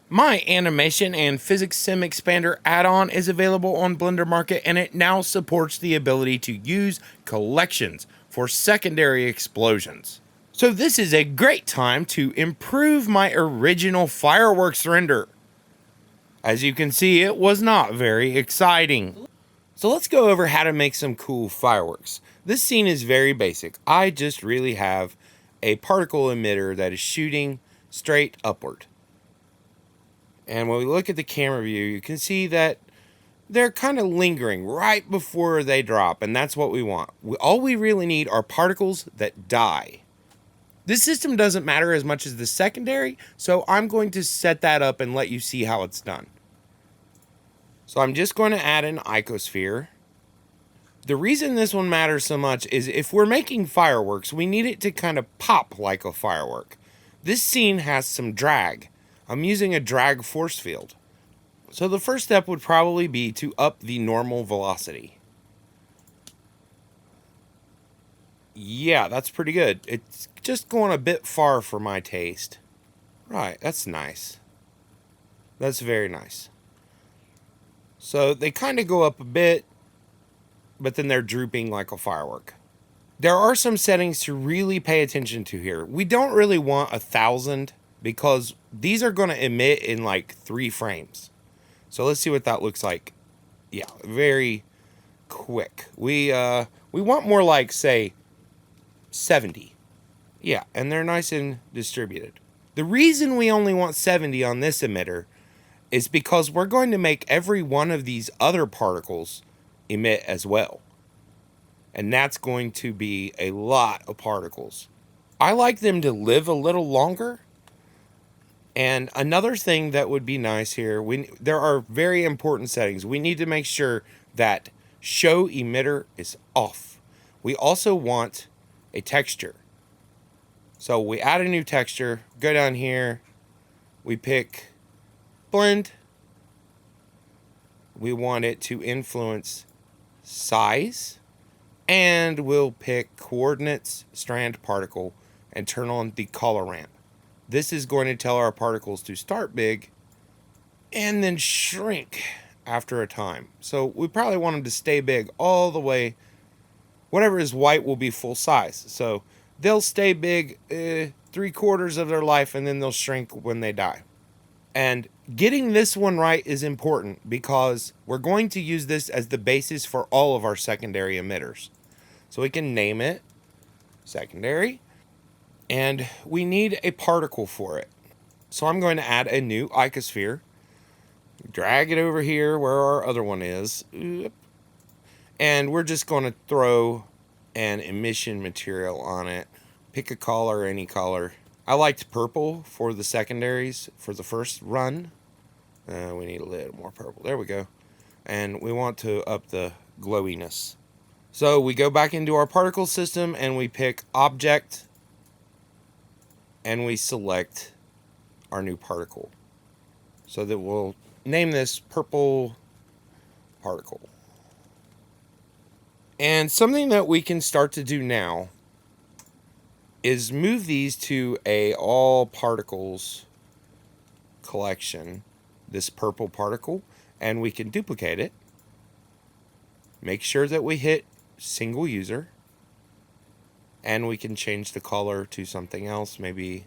My animation and physics sim expander add-on is available on Blender Market, and it now supports the ability to use collections for secondary explosions. So this is a great time to improve my original fireworks render. As you can see, it was not very exciting. So let's go over how to make some cool fireworks. This scene is very basic. I just really have a particle emitter that is shooting straight upward. And when we look at the camera view, you can see that they're kind of lingering right before they drop, and that's what we want. All we really need are particles that die. This system doesn't matter as much as the secondary, so I'm going to set that up and let you see how it's done. So I'm just going to add an Icosphere. The reason this one matters so much is if we're making fireworks, we need it to kind of pop like a firework. This scene has some drag. I'm using a drag force field. So the first step would probably be to up the normal velocity. Yeah, that's pretty good. It's just going a bit far for my taste. Right, that's nice. That's very nice. So they kind of go up a bit, but then they're drooping like a firework. There are some settings to really pay attention to here. We don't really want 1,000 because these are going to emit in like 3 frames. So let's see what that looks like. Yeah, very quick. We want more like, say, 70. Yeah, and they're nice and distributed. The reason we only want 70 on this emitter is because we're going to make every one of these other particles emit as well. And that's going to be a lot of particles. I like them to live a little longer. And another thing that would be nice here, there are very important settings. We need to make sure that show emitter is off. We also want a texture. So we add a new texture, go down here, we pick blend. We want it to influence size, and we'll pick coordinates, strand, particle, and turn on the color ramp. This is going to tell our particles to start big and then shrink after a time. So we probably want them to stay big all the way. Whatever is white will be full size. So they'll stay big 3/4 of their life, and then they'll shrink when they die. And getting this one right is important because we're going to use this as the basis for all of our secondary emitters. So we can name it secondary, and we need a particle for it. So I'm going to add a new Icosphere, drag it over here where our other one is, and we're just going to throw an emission material on it. Pick a color, any color. I liked purple for the secondaries for the first run. We need a little more purple. There we go. And we want to up the glowiness. So we go back into our particle system and we pick object and we select our new particle. So that we'll name this purple particle. And something that we can start to do now is move these to a all particles collection, this purple particle, and we can duplicate it. Make sure that we hit single user, and we can change the color to something else, maybe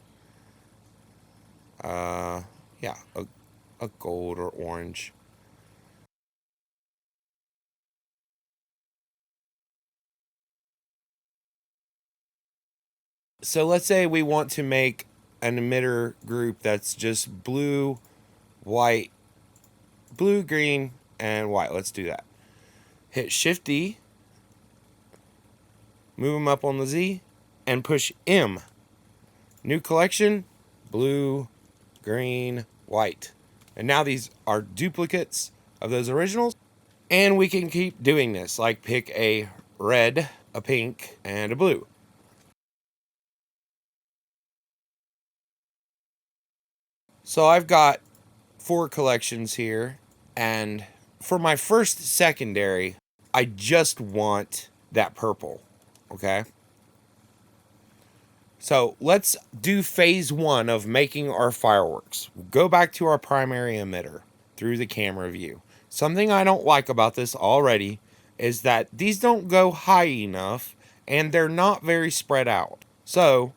a gold or orange. So let's say we want to make an emitter group that's just blue, white, blue, green, and white. Let's do that. Hit Shift D, move them up on the Z, and push M. New collection, blue, green, white. And now these are duplicates of those originals. And we can keep doing this, like pick a red, a pink, and a blue. So I've got 4 collections here, and for my first secondary, I just want that purple, okay? So let's do phase 1 of making our fireworks. We'll go back to our primary emitter through the camera view. Something I don't like about this already is that these don't go high enough and they're not very spread out. So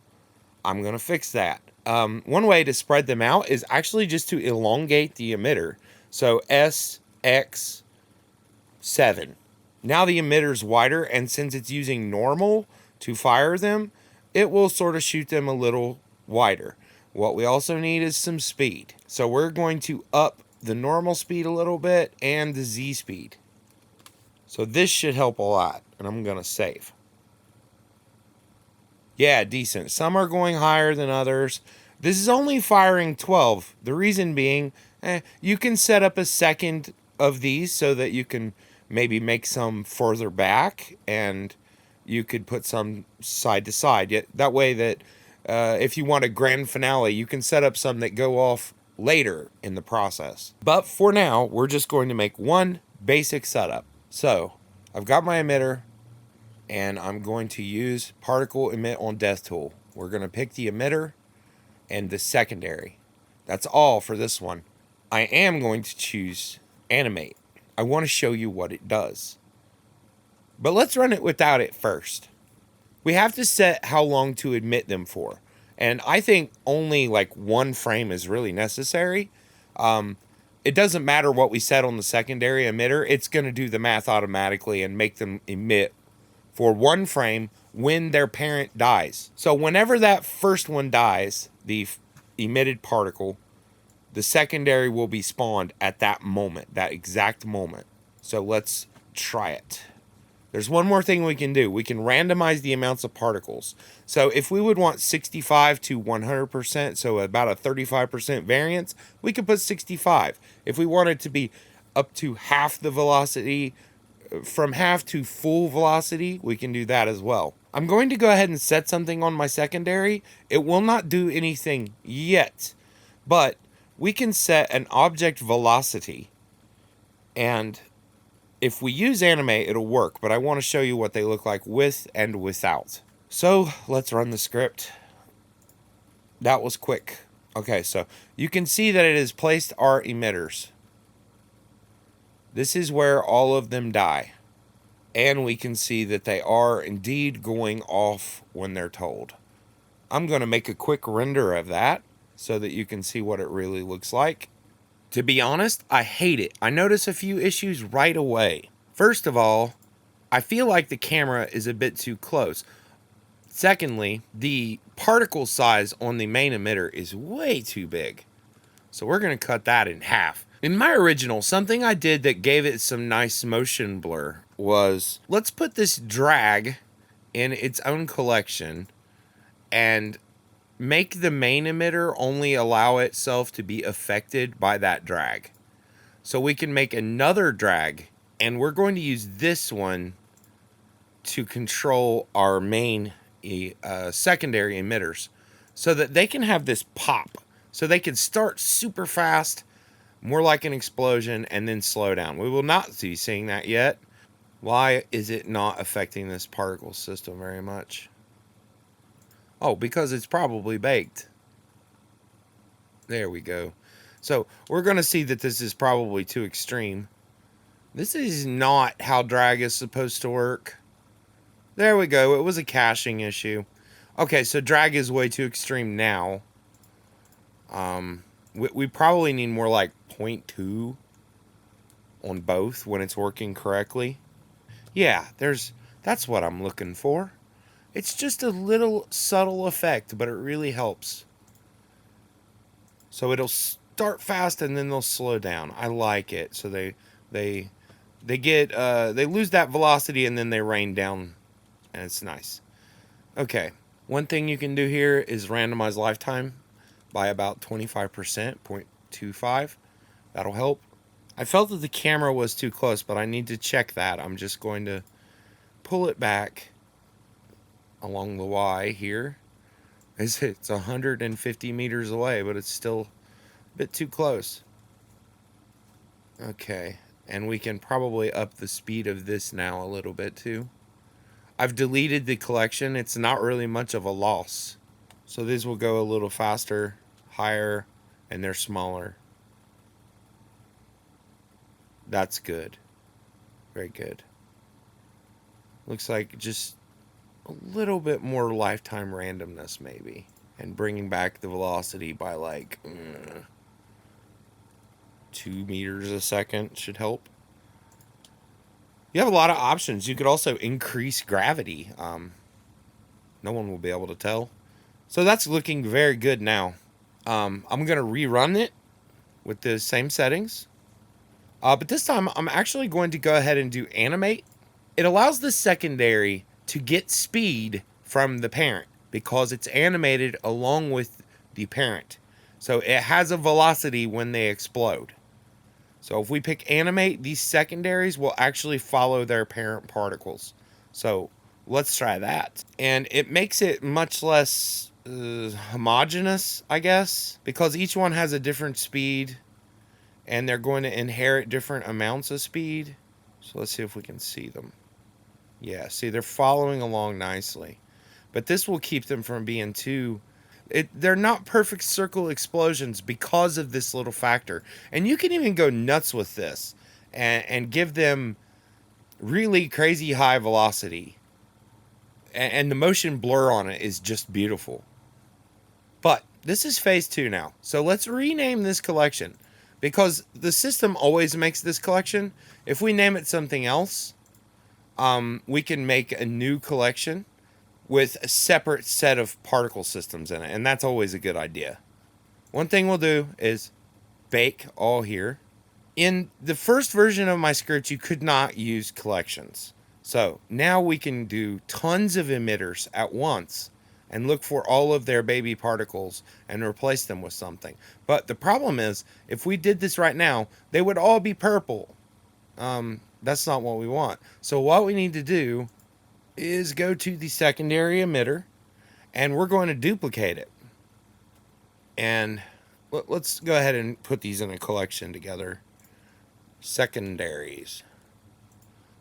I'm going to fix that. One way to spread them out is actually just to elongate the emitter. So SX7. Now the emitter's wider, and since it's using normal to fire them, it will sort of shoot them a little wider. What we also need is some speed. So we're going to up the normal speed a little bit and the Z speed. So this should help a lot, and I'm going to save. Yeah, decent. Some are going higher than others. This is only firing 12. The reason being, you can set up a second of these so that you can maybe make some further back, and you could put some side to side. Yet that way that if you want a grand finale, you can set up some that go off later in the process. But for now, we're just going to make one basic setup. So I've got my emitter, and I'm going to use particle emit on death tool. We're going to pick the emitter and the secondary. That's all for this one. I am going to choose animate. I want to show you what it does. But let's run it without it first. We have to set how long to emit them for. And I think only like 1 frame is really necessary. It doesn't matter what we set on the secondary emitter. It's going to do the math automatically and make them emit for 1 frame when their parent dies. So whenever that first one dies, the emitted particle, the secondary will be spawned at that moment, that exact moment. So let's try it. There's one more thing we can do. We can randomize the amounts of particles. So if we would want 65 to 100%, so about a 35% variance, we could put 65. If we want it to be up to half the velocity, from half to full velocity, we can do that as well. I'm going to go ahead and set something on my secondary. It will not do anything yet, but we can set an object velocity, and if we use animate, it'll work, but I want to show you what they look like with and without. So let's run the script. That was quick. Okay, so you can see that it has placed our emitters. This is where all of them die. And we can see that they are indeed going off when they're told. I'm going to make a quick render of that so that you can see what it really looks like. To be honest, I hate it. I notice a few issues right away. First of all, I feel like the camera is a bit too close. Secondly, the particle size on the main emitter is way too big. So we're going to cut that in half. In my original, something I did that gave it some nice motion blur was, let's put this drag in its own collection and make the main emitter only allow itself to be affected by that drag. So we can make another drag, and we're going to use this one to control our main secondary emitters so that they can have this pop. So they can start super fast, more like an explosion, and then slow down. We will not be seeing that yet. Why is it not affecting this particle system very much? Oh, because it's probably baked. There we go. So we're going to see that this is probably too extreme. This is not how drag is supposed to work. There we go. It was a caching issue. Okay, so drag is way too extreme now. We probably need more like 0.2 on both when it's working correctly. Yeah, that's what I'm looking for. It's just a little subtle effect, but it really helps. So it'll start fast and then they'll slow down. I like it. So they lose that velocity and then they rain down, and it's nice. Okay, one thing you can do here is randomize lifetime by about 25%, 0.25. That'll help. I felt that the camera was too close, but I need to check that. I'm just going to pull it back along the Y here. It's 150 meters away, but it's still a bit too close. Okay, and we can probably up the speed of this now a little bit too. I've deleted the collection. It's not really much of a loss. So these will go a little faster, higher, and they're smaller. That's good. Very good. Looks like just a little bit more lifetime randomness maybe. And bringing back the velocity by like 2 meters a second should help. You have a lot of options. You could also increase gravity. No one will be able to tell. So that's looking very good now. I'm going to rerun it with the same settings. But this time I'm actually going to go ahead and do animate. It allows the secondary to get speed from the parent because it's animated along with the parent. So it has a velocity when they explode. So if we pick animate, these secondaries will actually follow their parent particles. So let's try that. And it makes it much less homogeneous, I guess, because each one has a different speed and they're going to inherit different amounts of speed. So let's see if we can see them. Yeah, see, they're following along nicely. But this will keep them from being too... they're not perfect circle explosions because of this little factor. And you can even go nuts with this and give them really crazy high velocity. And the motion blur on it is just beautiful. But this is phase 2 now. So let's rename this collection. Because the system always makes this collection. If we name it something else, we can make a new collection with a separate set of particle systems in it. And that's always a good idea. One thing we'll do is bake all here. In the first version of my script, you could not use collections. So now we can do tons of emitters at once and look for all of their baby particles and replace them with something. But the problem is, if we did this right now, they would all be purple. That's not what we want. So what we need to do is go to the secondary emitter and we're going to duplicate it. And let's go ahead and put these in a collection together. Secondaries.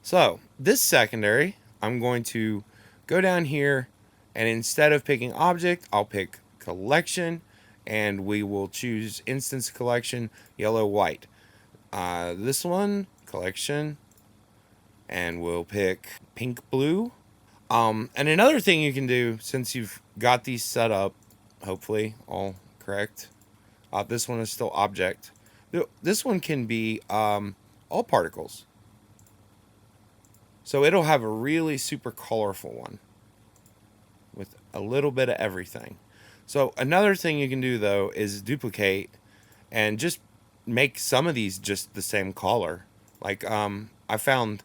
So this secondary, I'm going to go down here and instead of picking object, I'll pick collection and we will choose instance collection, yellow, white. This one, collection, and we'll pick pink, blue. And another thing you can do, since you've got these set up, hopefully all correct. This one is still object. This one can be all particles. So it'll have a really super colorful one with a little bit of everything. So another thing you can do though is duplicate and just make some of these just the same color. Like I found...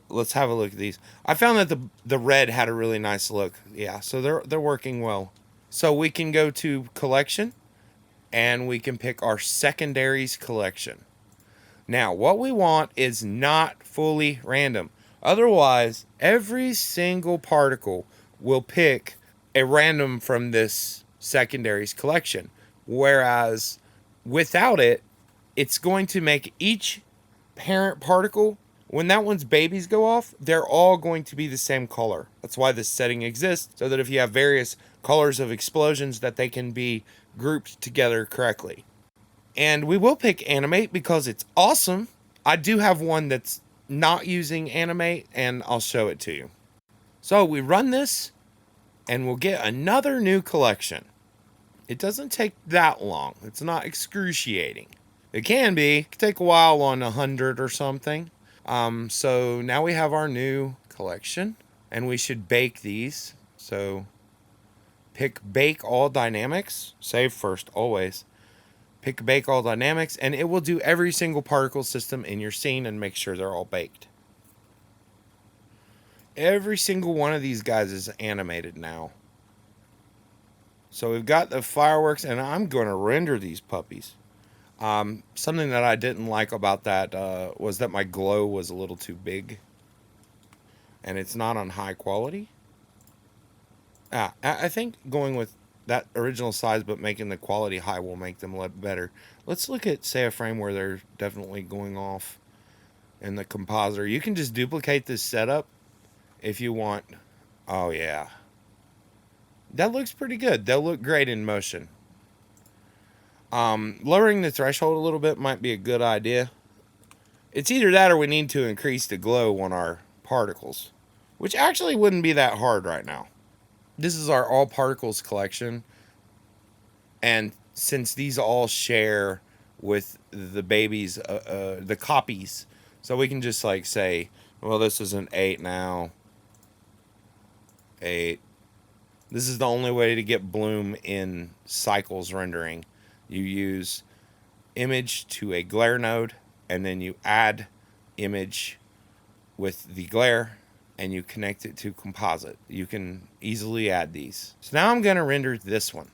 Let's have a look at these. I found that the red had a really nice look. Yeah, so they're working well. So we can go to collection and we can pick our secondaries collection. Now, what we want is not fully random. Otherwise, every single particle will pick a random from this secondaries collection. Whereas without it, it's going to make each parent particle, when that one's babies go off, they're all going to be the same color. That's why this setting exists, so that if you have various colors of explosions, that they can be grouped together correctly. And we will pick animate because it's awesome. I do have one that's not using animate, and I'll show it to you. So we run this, and we'll get another new collection. It doesn't take that long. It's not excruciating. It can be. It could take a while on 100 or something. So now we have our new collection and we should bake these. So pick bake all dynamics, save first always. Pick bake all dynamics and it will do every single particle system in your scene and make sure they're all baked. Every single one of these guys is animated now. So we've got the fireworks and I'm going to render these puppies. Something that I didn't like about that was that my glow was a little too big. And it's not on high quality. I think going with that original size but making the quality high will make them look better. Let's look at, say, a frame where they're definitely going off in the compositor. You can just duplicate this setup if you want. Oh, yeah. That looks pretty good. They'll look great in motion. Lowering the threshold a little bit might be a good idea. It's either that or we need to increase the glow on our particles, which actually wouldn't be that hard right now. This is our all particles collection, and since these all share with the babies, the copies, so we can just like say, well, this is an 8 now. 8. This is the only way to get bloom in cycles rendering. You use image to a glare node, and then you add image with the glare, and you connect it to composite. You can easily add these. So now I'm going to render this one.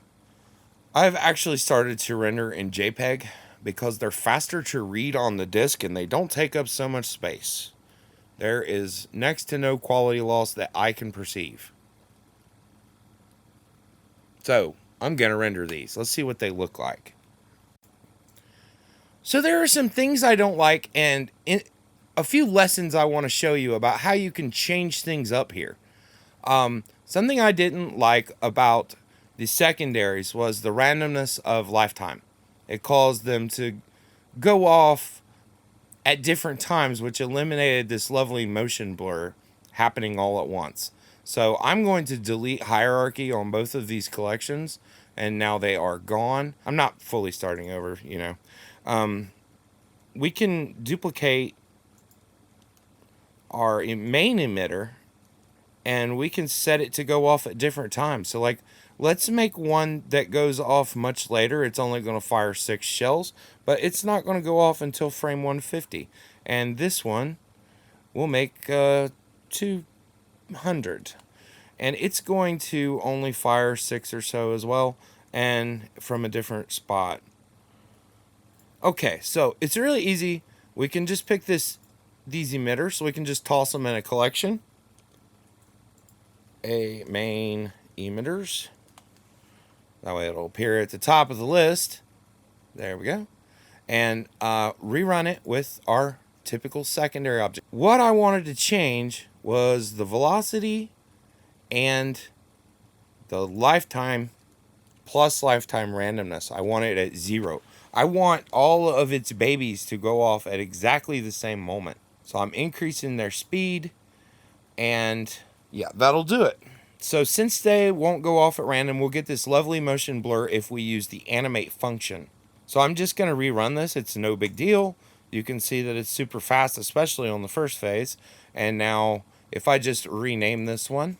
I've actually started to render in JPEG because they're faster to read on the disk and they don't take up so much space. There is next to no quality loss that I can perceive. So I'm going to render these. Let's see what they look like. So there are some things I don't like and a few lessons I want to show you about how you can change things up here. Something I didn't like about the secondaries was the randomness of lifetime. It caused them to go off at different times, which eliminated this lovely motion blur happening all at once. So I'm going to delete hierarchy on both of these collections, and now they are gone. I'm not fully starting over, you know. We can duplicate our main emitter, and we can set it to go off at different times. So like, let's make one that goes off much later. It's only going to fire 6 shells, but it's not going to go off until frame 150. And this one will make 200. And it's going to only fire 6 or so as well, and from a different spot. Okay, so it's really easy. We can just pick these emitters, so we can just toss them in a collection. A main emitters. That way it'll appear at the top of the list. There we go. And rerun it with our typical secondary object. What I wanted to change was the velocity and the lifetime plus lifetime randomness. I want it at 0. I want all of its babies to go off at exactly the same moment. So I'm increasing their speed, and yeah, that'll do it. So since they won't go off at random, we'll get this lovely motion blur if we use the animate function. So I'm just going to rerun this. It's no big deal. You can see that it's super fast, especially on the first phase. And now if I just rename this one,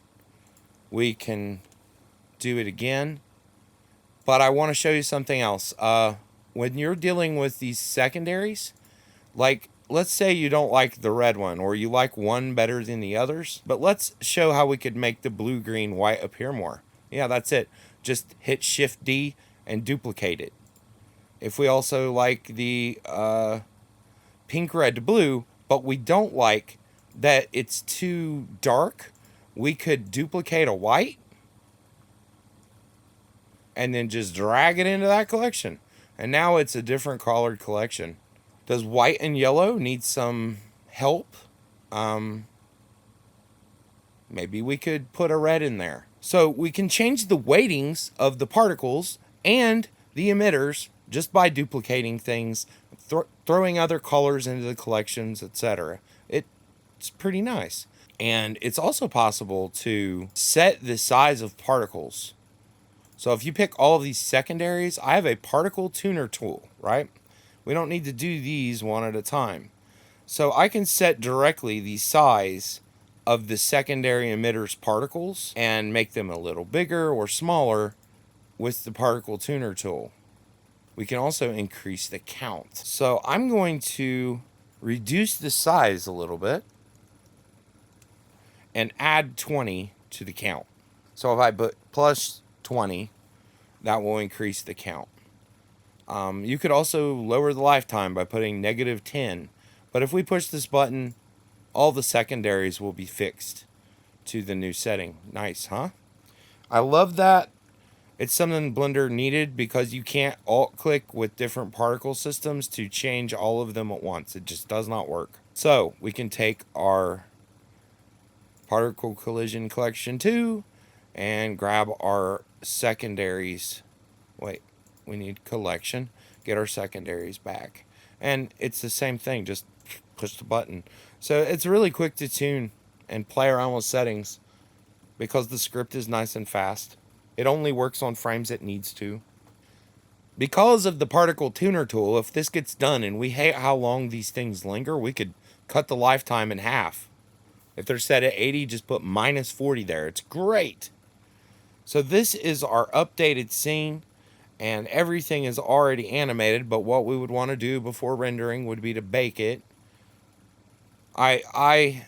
we can do it again. But I want to show you something else. When you're dealing with these secondaries, like let's say you don't like the red one, or you like one better than the others, but let's show how we could make the blue, green, white appear more. Yeah, that's it. Just hit Shift D and duplicate it. If we also like the pink, red, blue, but we don't like that it's too dark, we could duplicate a white and then just drag it into that collection. And now it's a different colored collection. Does white and yellow need some help? Maybe we could put a red in there. So we can change the weightings of the particles and the emitters just by duplicating things, throwing other colors into the collections, etc. It's pretty nice. And it's also possible to set the size of particles. So if you pick all of these secondaries, I have a particle tuner tool, right? We don't need to do these one at a time. So I can set directly the size of the secondary emitter's particles and make them a little bigger or smaller with the particle tuner tool. We can also increase the count. So I'm going to reduce the size a little bit and add 20 to the count. So if I put plus 20, that will increase the count. You could also lower the lifetime by putting -10. But if we push this button, all the secondaries will be fixed to the new setting. Nice, huh? I love that. It's something Blender needed because you can't alt-click with different particle systems to change all of them at once. It just does not work. So we can take our particle collision collection 2 and grab our secondaries. Wait, we need collection. Get our secondaries back. And it's the same thing, just push the button. So it's really quick to tune and play around with settings because the script is nice and fast. It only works on frames it needs to. Because of the particle tuner tool, if this gets done and we hate how long these things linger, we could cut the lifetime in half. If they're set at 80, just put minus 40 there. It's great. So this is our updated scene, and everything is already animated, but what we would want to do before rendering would be to bake it. I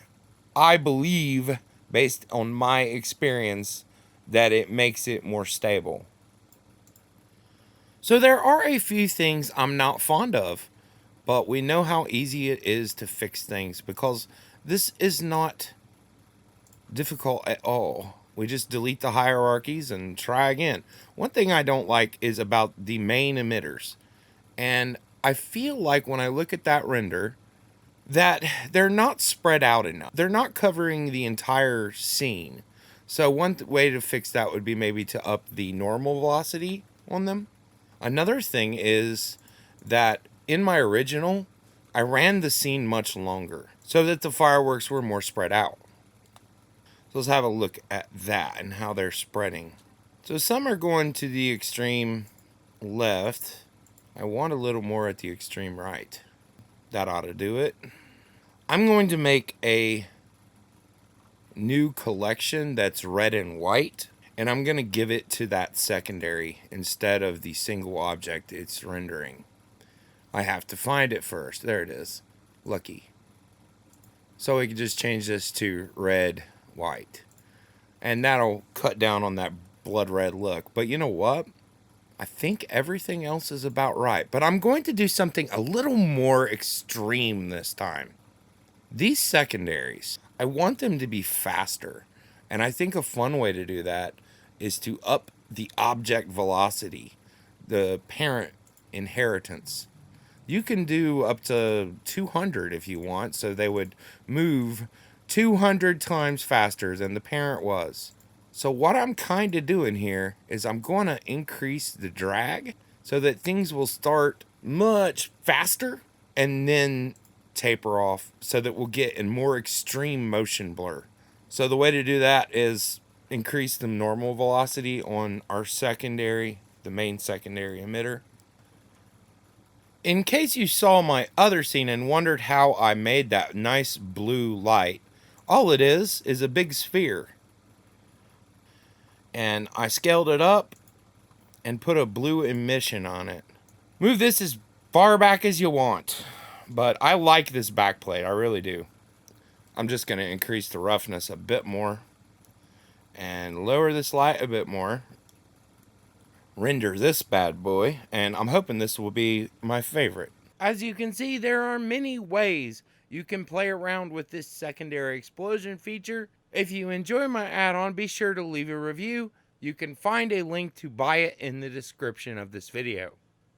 believe, based on my experience, that it makes it more stable. So there are a few things I'm not fond of, but we know how easy it is to fix things because this is not difficult at all. We just delete the hierarchies and try again. One thing I don't like is about the main emitters. And I feel like when I look at that render, that they're not spread out enough. They're not covering the entire scene. So one way to fix that would be maybe to up the normal velocity on them. Another thing is that in my original, I ran the scene much longer so that the fireworks were more spread out. So let's have a look at that and how they're spreading. So some are going to the extreme left. I want a little more at the extreme right. That ought to do it. I'm going to make a new collection that's red and white, and I'm going to give it to that secondary instead of the single object it's rendering. I have to find it first. There it is. Lucky. So we can just change this to red, white. And that'll cut down on that blood red look. But you know what? I think everything else is about right. But I'm going to do something a little more extreme this time. These secondaries, I want them to be faster. And I think a fun way to do that is to up the object velocity, the parent inheritance. You can do up to 200 if you want, so they would move 200 times faster than the parent was. So what I'm kind of doing here is I'm going to increase the drag so that things will start much faster and then taper off so that we'll get a more extreme motion blur. So the way to do that is increase the normal velocity on our secondary, the main secondary emitter. In case you saw my other scene and wondered how I made that nice blue light, all it is a big sphere. And I scaled it up and put a blue emission on it. Move this as far back as you want, but I like this backplate, I really do. I'm just going to increase the roughness a bit more and lower this light a bit more. Render this bad boy, and I'm hoping this will be my favorite. As you can see, there are many ways you can play around with this secondary explosion feature. If you enjoy my add-on, be sure to leave a review. You can find a link to buy it in the description of this video.